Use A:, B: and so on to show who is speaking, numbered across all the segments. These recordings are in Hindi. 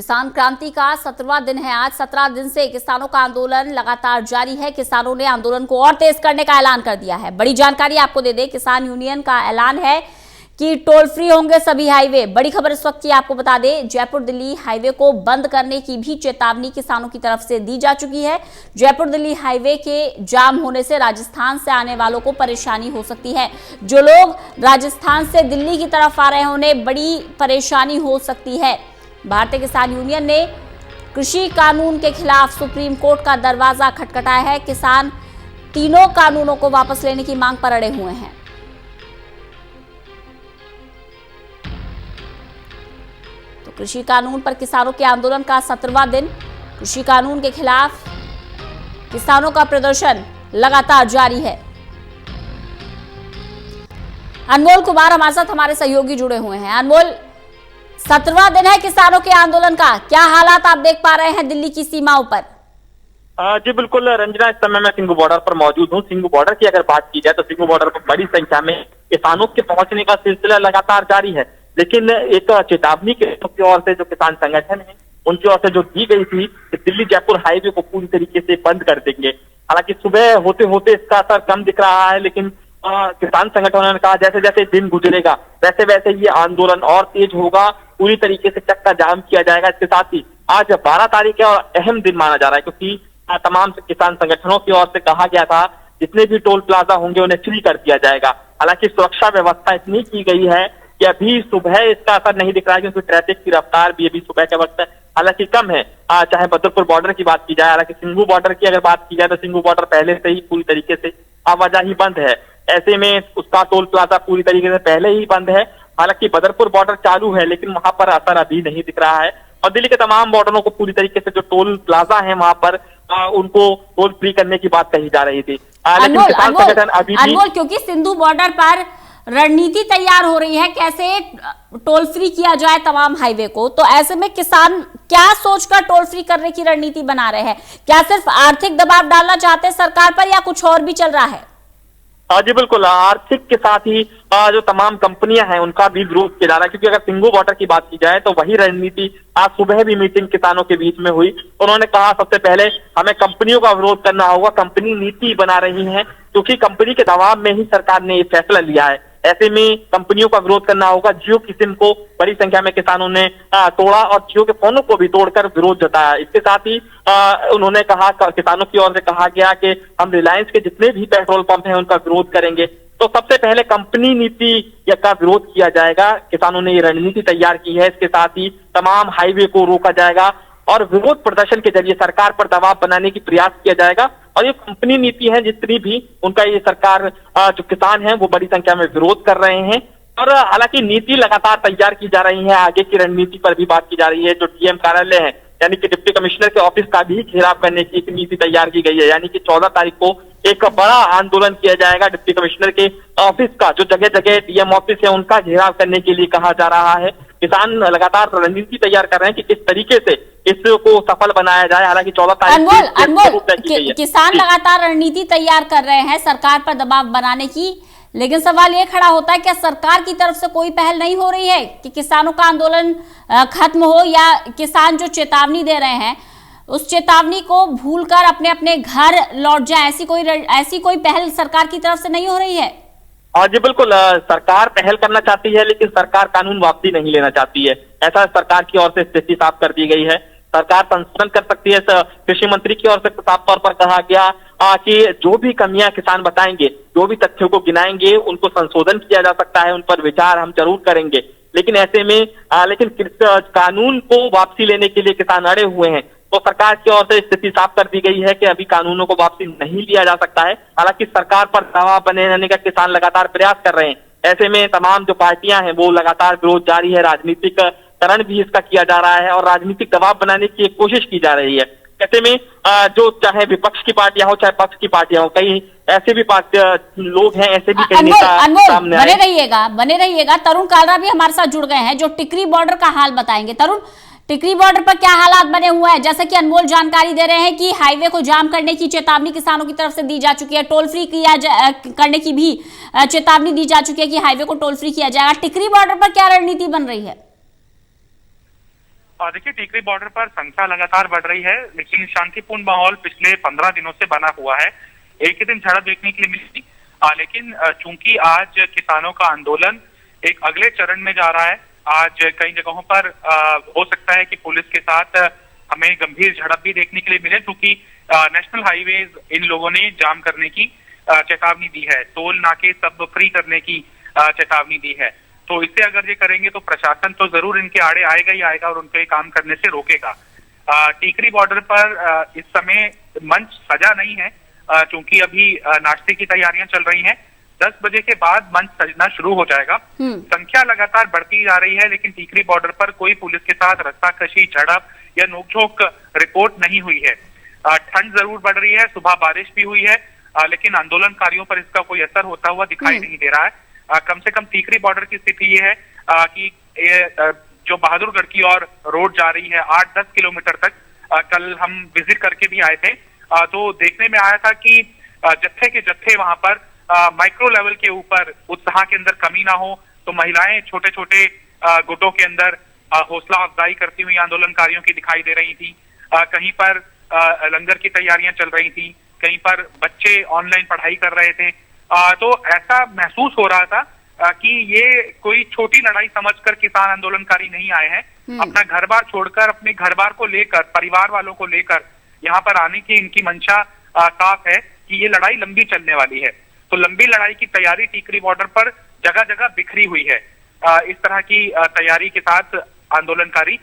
A: किसान क्रांति का 17वां दिन है आज। 17 दिन से किसानों का आंदोलन लगातार जारी है। किसानों ने आंदोलन को और तेज करने का ऐलान कर दिया है। बड़ी जानकारी आपको दे दें, किसान यूनियन का ऐलान है कि टोल फ्री होंगे सभी हाईवे। बड़ी खबर इस वक्त की आपको बता दें, जयपुर दिल्ली हाईवे को बंद करने की भी चेतावनी किसानों की तरफ से दी जा चुकी है। जयपुर दिल्ली हाईवे के जाम होने से राजस्थान से आने वालों को परेशानी हो सकती है। जो लोग राजस्थान से दिल्ली की तरफ आ रहे हैं उन्हें बड़ी परेशानी हो सकती है। भारतीय किसान यूनियन ने कृषि कानून के खिलाफ सुप्रीम कोर्ट का दरवाजा खटखटाया है। किसान तीनों कानूनों को वापस लेने की मांग पर अड़े हुए हैं। तो कृषि कानून पर किसानों के आंदोलन का 17वां दिन। कृषि कानून के खिलाफ किसानों का प्रदर्शन लगातार जारी है। अनमोल कुमार हमारे साथ हमारे सहयोगी जुड़े हुए हैं। अनमोल, 17वां दिन है किसानों के आंदोलन का, क्या हालात आप देख पा रहे हैं दिल्ली की सीमाओं पर?
B: जी बिल्कुल रंजना, इस समय मैं सिंघू बॉर्डर पर मौजूद हूँ। सिंघू बॉर्डर की अगर बात की जाए तो सिंघू बॉर्डर पर बड़ी संख्या में किसानों के पहुंचने का सिलसिला लगातार जारी है। लेकिन एक चेतावनी की ओर से जो किसान संगठन है उनकी ओर से जो दी गई थी कि दिल्ली जयपुर हाईवे को पूरी तरीके से बंद कर देंगे। हालांकि सुबह होते होते इसका असर कम दिख रहा है, लेकिन किसान संगठनों ने कहा जैसे जैसे दिन गुजरेगा वैसे वैसे ये आंदोलन और तेज होगा, पूरी तरीके से चक्का जाम किया जाएगा। इसके साथ ही आज 12 तारीख है और अहम दिन माना जा रहा है, क्योंकि तमाम किसान संगठनों की ओर से कहा गया था जितने भी टोल प्लाजा होंगे उन्हें फ्री कर दिया जाएगा। हालांकि सुरक्षा व्यवस्था इतनी की गई है कि अभी सुबह इसका असर नहीं दिख रहा है, क्योंकि ट्रैफिक की रफ्तार भी अभी सुबह के वक्त हालांकि कम है। चाहे बदरपुर बॉर्डर की बात की जाए, हालांकि सिंघू बॉर्डर की अगर बात की जाए तो सिंघू बॉर्डर पहले से ही पूरी तरीके से आवाजाही बंद है। ऐसे में उसका टोल प्लाजा पूरी तरीके से पहले ही बंद है। हालांकि बदरपुर बॉर्डर चालू है, लेकिन वहां पर असर अभी नहीं दिख रहा है। और दिल्ली के तमाम बॉर्डरों को पूरी तरीके से जो टोल प्लाजा है वहां पर उनको टोल फ्री करने की बात कही जा रही थी। लेकिन किसान संगठन अभी भी,
A: क्योंकि सिंधु बॉर्डर पर रणनीति तैयार हो रही है कैसे टोल फ्री किया जाए तमाम हाईवे को, तो ऐसे में किसान क्या सोचकर टोल फ्री करने की रणनीति बना रहे हैं? क्या सिर्फ आर्थिक दबाव डालना चाहते हैं सरकार पर या कुछ और भी चल रहा है?
B: जी बिल्कुल, आर्थिक के साथ ही जो तमाम कंपनियां हैं उनका भी विरोध किया जा रहा है। क्योंकि अगर सिंघू बॉर्डर की बात की जाए तो वही रणनीति आज सुबह भी मीटिंग किसानों के बीच में हुई। उन्होंने कहा सबसे पहले हमें कंपनियों का विरोध करना होगा, कंपनी नीति बना रही है, क्योंकि कंपनी के दबाव में ही सरकार ने ये फैसला लिया है। ऐसे में कंपनियों का विरोध करना होगा। जियो की सिम को बड़ी संख्या में किसानों ने तोड़ा और जियो के फोनों को भी तोड़कर विरोध जताया। इसके साथ ही उन्होंने कहा, किसानों की ओर से कहा गया कि हम रिलायंस के जितने भी पेट्रोल पंप हैं उनका विरोध करेंगे। तो सबसे पहले कंपनी नीति का विरोध किया जाएगा। किसानों ने ये रणनीति तैयार की है। इसके साथ ही तमाम हाईवे को रोका जाएगा और विरोध प्रदर्शन के जरिए सरकार पर दबाव बनाने की प्रयास किया जाएगा। और ये कंपनी नीति है जितनी भी उनका, ये सरकार जो किसान है वो बड़ी संख्या में विरोध कर रहे हैं। और हालांकि नीति लगातार तैयार की जा रही है। आगे की रणनीति पर भी बात की जा रही है। जो डीएम कार्यालय है यानी कि डिप्टी कमिश्नर के ऑफिस का भी घेराव करने की एक नीति तैयार की गई है। यानी कि 14 तारीख को एक बड़ा आंदोलन किया जाएगा। डिप्टी कमिश्नर के ऑफिस का, जो जगह जगह डीएम ऑफिस है उनका घेराव करने के लिए कहा जा रहा है। किसान लगातार रणनीति तैयार कर रहे हैं कि किस तरीके से इसको सफल बनाया जाए। हालांकि 14 तारीख
A: किसान लगातार रणनीति तैयार कर रहे हैं सरकार पर दबाव बनाने की, लेकिन सवाल ये खड़ा होता है क्या सरकार की तरफ से कोई पहल नहीं हो रही है कि किसानों का आंदोलन खत्म हो, या किसान जो चेतावनी दे रहे हैं उस चेतावनी को भूलकर अपने अपने घर लौट जाए? ऐसी कोई पहल सरकार की तरफ से नहीं हो रही है?
B: जी बिल्कुल, सरकार पहल करना चाहती है, लेकिन सरकार कानून वापसी नहीं लेना चाहती है। ऐसा सरकार की ओर से स्थिति साफ कर दी गई है। सरकार संशोधन कर सकती है। कृषि मंत्री की ओर से साफ तौर पर कहा गया कि जो भी कमियां किसान बताएंगे, जो भी तथ्यों को गिनाएंगे, उनको संशोधन किया जा सकता है, उन पर विचार हम जरूर करेंगे। लेकिन ऐसे में लेकिन कानून को वापसी लेने के लिए किसान अड़े हुए हैं। तो सरकार की ओर से स्थिति साफ कर दी गई है कि अभी कानूनों को वापसी नहीं लिया जा सकता है। हालांकि सरकार पर दबाव बने रहने का किसान लगातार प्रयास कर रहे हैं। ऐसे में तमाम जो पार्टियां हैं वो लगातार विरोध जारी है। राजनीतिक करण भी इसका किया जा रहा है और राजनीतिक दबाव बनाने की एक कोशिश की जा रही है। ऐसे में जो चाहे विपक्ष की पार्टियां हो चाहे पक्ष की पार्टियां हो, कई ऐसे भी लोग हैं, ऐसे भी कई नेता सामने
A: बने रहिएगा। तरुण कालरा भी हमारे साथ जुड़ गए हैं जो टिकरी बॉर्डर का हाल बताएंगे। तरुण, टिकरी बॉर्डर पर क्या हालात बने हुए हैं? जैसे कि अनमोल जानकारी दे रहे हैं कि हाईवे को जाम करने की चेतावनी किसानों की तरफ से दी जा चुकी है, टोल फ्री करने की भी चेतावनी दी जा चुकी है कि हाईवे को टोल फ्री किया जाएगा। टिकरी बॉर्डर पर क्या रणनीति बन रही है?
C: देखिए, टीकरी बॉर्डर पर संख्या लगातार बढ़ रही है, लेकिन शांतिपूर्ण माहौल पिछले 15 दिनों से बना हुआ है। एक ही दिन झड़प देखने के लिए मिली थी, लेकिन चूंकि आज किसानों का आंदोलन एक अगले चरण में जा रहा है, आज कई जगहों पर हो सकता है कि पुलिस के साथ हमें गंभीर झड़प भी देखने के लिए मिले, क्योंकि नेशनल हाईवेज इन लोगों ने जाम करने की चेतावनी दी है, टोल नाके सब फ्री करने की चेतावनी दी है। तो इससे अगर ये करेंगे तो प्रशासन तो जरूर इनके आड़े आएगा ही आएगा और उनके काम करने से रोकेगा। टीकरी बॉर्डर पर इस समय मंच सजा नहीं है, क्योंकि अभी नाश्ते की तैयारियां चल रही हैं। 10 बजे के बाद मंच सजना शुरू हो जाएगा। संख्या लगातार बढ़ती जा रही है, लेकिन टीकरी बॉर्डर पर कोई पुलिस के साथ रस्साकशी, झड़प या नोकझोंक रिपोर्ट नहीं हुई है। ठंड जरूर बढ़ रही है, सुबह बारिश भी हुई है, लेकिन आंदोलनकारियों पर इसका कोई असर होता हुआ दिखाई नहीं दे रहा है। कम से कम टीकरी बॉर्डर की स्थिति ये है कि जो बहादुरगढ़ की ओर रोड जा रही है 8-10 किलोमीटर तक, कल हम विजिट करके भी आए थे, तो देखने में आया था कि जत्थे के जत्थे वहां पर माइक्रो लेवल के ऊपर उत्साह के अंदर कमी ना हो, तो महिलाएं छोटे छोटे गुटों के अंदर हौसला अफजाई करती हुई आंदोलनकारियों की दिखाई दे रही थी। कहीं पर लंगर की तैयारियां चल रही थी, कहीं पर बच्चे ऑनलाइन पढ़ाई कर रहे थे। तो ऐसा महसूस हो रहा था कि ये कोई छोटी लड़ाई समझकर किसान आंदोलनकारी नहीं आए हैं। अपना घर बार छोड़कर, अपने घर बार को लेकर, परिवार वालों को लेकर यहाँ पर आने की इनकी मंशा साफ है कि ये लड़ाई लंबी चलने वाली है। तो लंबी लड़ाई की तैयारी टीकरी बॉर्डर पर जगह जगह बिखरी हुई है। इस तरह की तैयारी के साथ आंदोलनकारी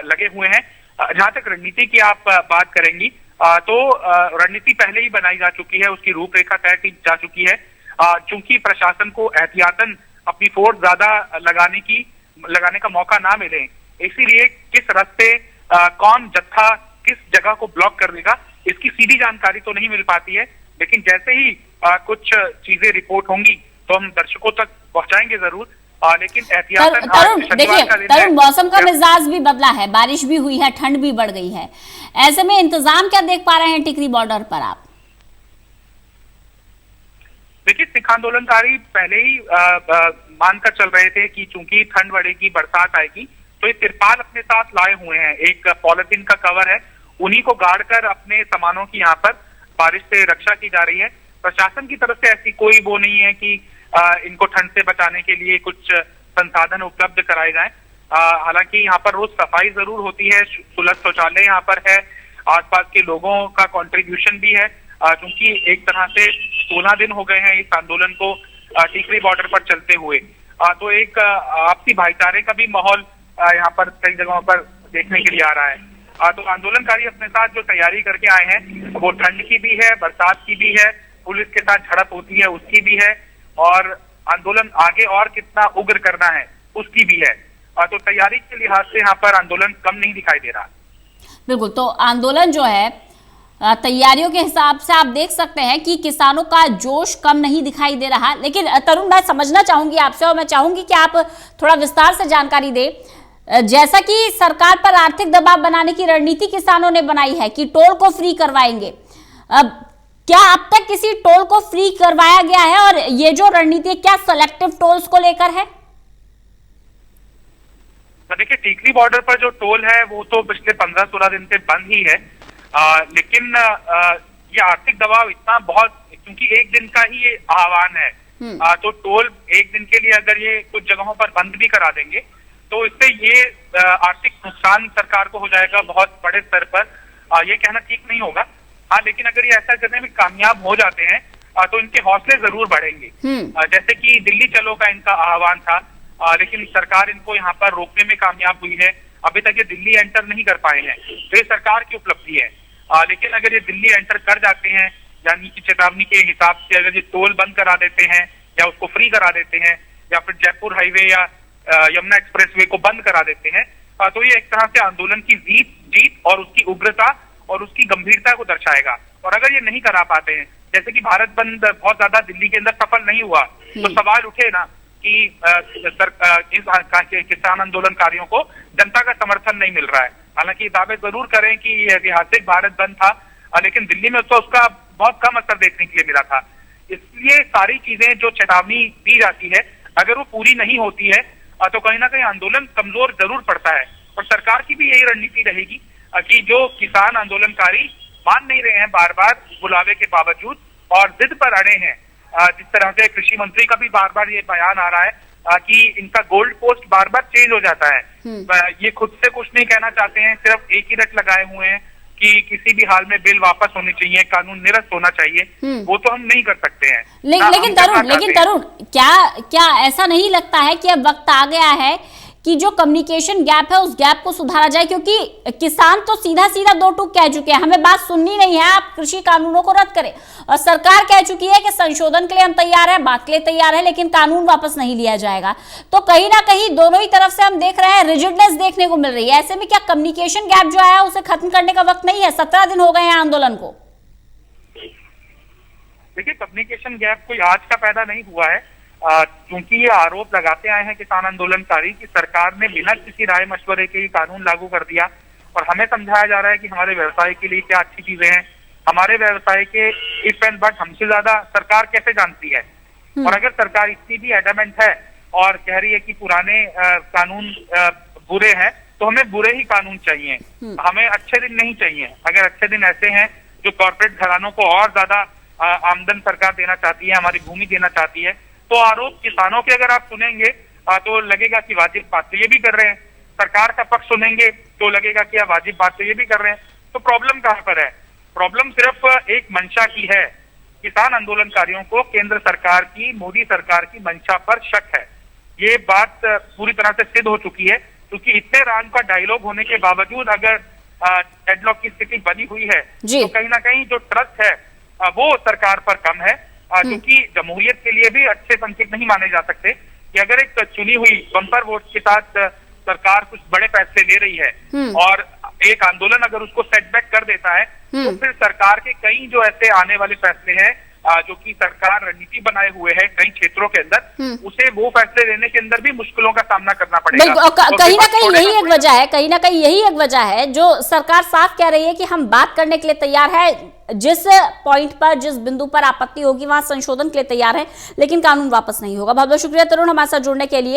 C: लगे हुए हैं। जहां तक रणनीति की आप बात करेंगी, तो रणनीति पहले ही बनाई जा चुकी है, उसकी रूपरेखा तय की जा चुकी है। चूंकि प्रशासन को एहतियातन अपनी फोर्स ज्यादा लगाने का मौका ना मिले, इसीलिए किस रास्ते कौन जत्था किस जगह को ब्लॉक कर देगा, इसकी सीधी जानकारी तो नहीं मिल पाती है। लेकिन जैसे ही कुछ चीजें रिपोर्ट होंगी तो हम दर्शकों तक पहुंचाएंगे जरूर। लेकिन एहतियातन
A: देखिए तरुण, मौसम का मिजाज भी बदला है, बारिश भी हुई है, ठंड भी बढ़ गई है, ऐसे में इंतजाम क्या देख पा रहे हैं टिकरी बॉर्डर पर आप?
C: देखिए, सिख आंदोलनकारी पहले ही मानकर चल रहे थे कि चूंकि ठंड बढ़ेगी, बरसात आएगी, तो ये तिरपाल अपने साथ लाए हुए हैं। एक पॉलिथीन का कवर है, उन्हीं को गाड़ कर अपने सामानों की यहाँ पर बारिश से रक्षा की जा रही है। प्रशासन की तरफ से ऐसी कोई वो नहीं है कि इनको ठंड से बचाने के लिए कुछ संसाधन उपलब्ध कराए जाएं। हालांकि यहाँ पर रोज सफाई जरूर होती है, सुलभ शौचालय यहाँ पर है, आसपास के लोगों का कंट्रीब्यूशन भी है, क्योंकि एक तरह से 16 दिन हो गए हैं इस आंदोलन को टीकरी बॉर्डर पर चलते हुए। तो एक आपसी भाईचारे का भी माहौल यहाँ पर कई जगहों पर देखने के लिए आ रहा है। तो आंदोलनकारी अपने साथ जो तैयारी करके आए हैं वो ठंड की भी है, बरसात की भी है, पुलिस के साथ झड़प होती है उसकी भी है, और आंदोलन आगे और कितना उग्र करना है उसकी भी है। तो तैयारी के लिहाज से यहाँ पर आंदोलन कम नहीं दिखाई दे रहा।
A: बिल्कुल, तो आंदोलन जो है तैयारियों के हिसाब से आप देख सकते हैं कि किसानों का जोश कम नहीं दिखाई दे रहा। लेकिन तरुण, मैं समझना चाहूंगी आपसे, और मैं चाहूंगी कि आप थोड़ा विस्तार से जानकारी दें। जैसा कि सरकार पर आर्थिक दबाव बनाने की रणनीति किसानों ने बनाई है कि टोल को फ्री करवाएंगे, क्या अब तक किसी टोल को फ्री करवाया गया है? और ये जो रणनीति है क्या सेलेक्टिव टोल्स को लेकर है?
C: देखिए, टीकरी बॉर्डर पर जो टोल है वो तो पिछले 15-16 दिन से बंद ही है। लेकिन ये आर्थिक दबाव इतना बहुत, क्योंकि एक दिन का ही ये आह्वान है, तो टोल एक दिन के लिए अगर ये कुछ जगहों पर बंद भी करा देंगे तो इससे ये आर्थिक नुकसान सरकार को हो जाएगा बहुत बड़े स्तर पर। ये कहना ठीक नहीं होगा। लेकिन अगर ये ऐसा करने में कामयाब हो जाते हैं तो इनके हौसले जरूर बढ़ेंगे। जैसे कि दिल्ली चलो का इनका आह्वान था, लेकिन सरकार इनको यहाँ पर रोकने में कामयाब हुई है। अभी तक ये दिल्ली एंटर नहीं कर पाए हैं, तो ये सरकार की उपलब्धि है। लेकिन अगर ये दिल्ली एंटर कर जाते हैं, यानी कि चेतावनी के हिसाब से अगर ये टोल बंद करा देते हैं या उसको फ्री करा देते हैं, या फिर जयपुर हाईवे या यमुना एक्सप्रेसवे को बंद करा देते हैं, तो ये एक तरह से आंदोलन की जीत और उसकी उग्रता और उसकी गंभीरता को दर्शाएगा। और अगर ये नहीं करा पाते हैं, जैसे कि भारत बंद बहुत ज्यादा दिल्ली के अंदर सफल नहीं हुआ, तो सवाल उठे ना कि किसान आंदोलनकारियों को जनता का समर्थन नहीं मिल रहा है। हालांकि दावे जरूर करें कि ये ऐतिहासिक भारत बंद था, लेकिन दिल्ली में तो उसका बहुत कम असर देखने के लिए मिला था। इसलिए सारी चीजें जो चेतावनी दी जाती है, अगर वो पूरी नहीं होती है तो कहीं ना कहीं आंदोलन कमजोर जरूर पड़ता है। और सरकार की भी यही रणनीति रहेगी कि जो किसान आंदोलनकारी मान नहीं रहे हैं बार बार बुलावे के बावजूद और जिद पर अड़े हैं, जिस तरह से कृषि मंत्री का भी बार बार ये बयान आ रहा है कि इनका गोल्ड पोस्ट बार बार चेंज हो जाता है। ये खुद से कुछ नहीं कहना चाहते हैं, सिर्फ एक ही रट लगाए हुए हैं कि किसी भी हाल में बिल वापस होनी चाहिए, कानून निरस्त होना चाहिए। वो तो हम नहीं कर सकते हैं।
A: लेकिन तरुण क्या ऐसा नहीं लगता है कि अब वक्त आ गया है कि जो कम्युनिकेशन गैप है उस गैप को सुधारा जाए, क्योंकि किसान तो सीधा सीधा दो टूक कह चुके हैं, हमें बात सुननी नहीं है, आप कृषि कानूनों को रद्द करें, और सरकार कह चुकी है कि संशोधन के लिए हम तैयार है, बात के लिए तैयार है, लेकिन कानून वापस नहीं लिया जाएगा। तो कहीं ना कहीं दोनों ही तरफ से हम देख रहे हैं रिजिडनेस देखने को मिल रही है। ऐसे में क्या कम्युनिकेशन गैप जो आया उसे खत्म करने का वक्त नहीं है? 17 दिन हो गए हैं आंदोलन को।
C: देखिए, कम्युनिकेशन गैप कोई आज का पैदा नहीं हुआ है, क्योंकि ये आरोप लगाते आए हैं किसान आंदोलनकारी कि सरकार ने बिना किसी राय मशवरे के ही कानून लागू कर दिया, और हमें समझाया जा रहा है कि हमारे व्यवसाय के लिए क्या अच्छी चीजें हैं, हमारे व्यवसाय के इफ एंड बट हमसे ज्यादा सरकार कैसे जानती है। और अगर सरकार इतनी भी एडमेंट है और कह रही है कि पुराने कानून बुरे हैं, तो हमें बुरे ही कानून चाहिए, हमें अच्छे दिन नहीं चाहिए। अगर अच्छे दिन ऐसे हैं जो कॉर्पोरेट घरानों को और ज्यादा आमदन सरकार देना चाहती है, हमारी भूमि देना चाहती है, तो आरोप किसानों के अगर आप सुनेंगे तो लगेगा कि वाजिब बात तो ये भी कर रहे हैं, सरकार का पक्ष सुनेंगे तो लगेगा कि आप वाजिब बात तो ये भी कर रहे हैं। तो प्रॉब्लम कहाँ पर है? प्रॉब्लम सिर्फ एक मंशा की है। किसान आंदोलनकारियों को केंद्र सरकार की, मोदी सरकार की मंशा पर शक है। ये बात पूरी तरह से सिद्ध हो चुकी है, क्योंकि इतने राम का डायलॉग होने के बावजूद अगर डेडलॉक की स्थिति बनी हुई है तो कहीं ना कहीं जो ट्रस्ट है वो सरकार पर कम है, क्योंकि जमहूरियत के लिए भी अच्छे संकेत नहीं माने जा सकते कि अगर एक चुनी हुई बम्पर वोट के साथ सरकार कुछ बड़े फैसले ले रही है और एक आंदोलन अगर उसको सेटबैक कर देता है, तो फिर सरकार के कई जो ऐसे आने वाले फैसले हैं जो कि सरकार रणनीति बनाए हुए है कई क्षेत्रों के अंदर, उसे वो फैसले लेने के अंदर भी मुश्किलों का सामना करना पड़ेगा।
A: कहीं ना कहीं यही एक वजह है, कहीं ना कहीं यही एक वजह है जो सरकार साफ कह रही है कि हम बात करने के लिए तैयार है, जिस पॉइंट पर, जिस बिंदु पर आपत्ति होगी वहां संशोधन के लिए तैयार है, लेकिन कानून वापस नहीं होगा। बहुत बहुत शुक्रिया तरुण हमारे साथ जुड़ने के लिए।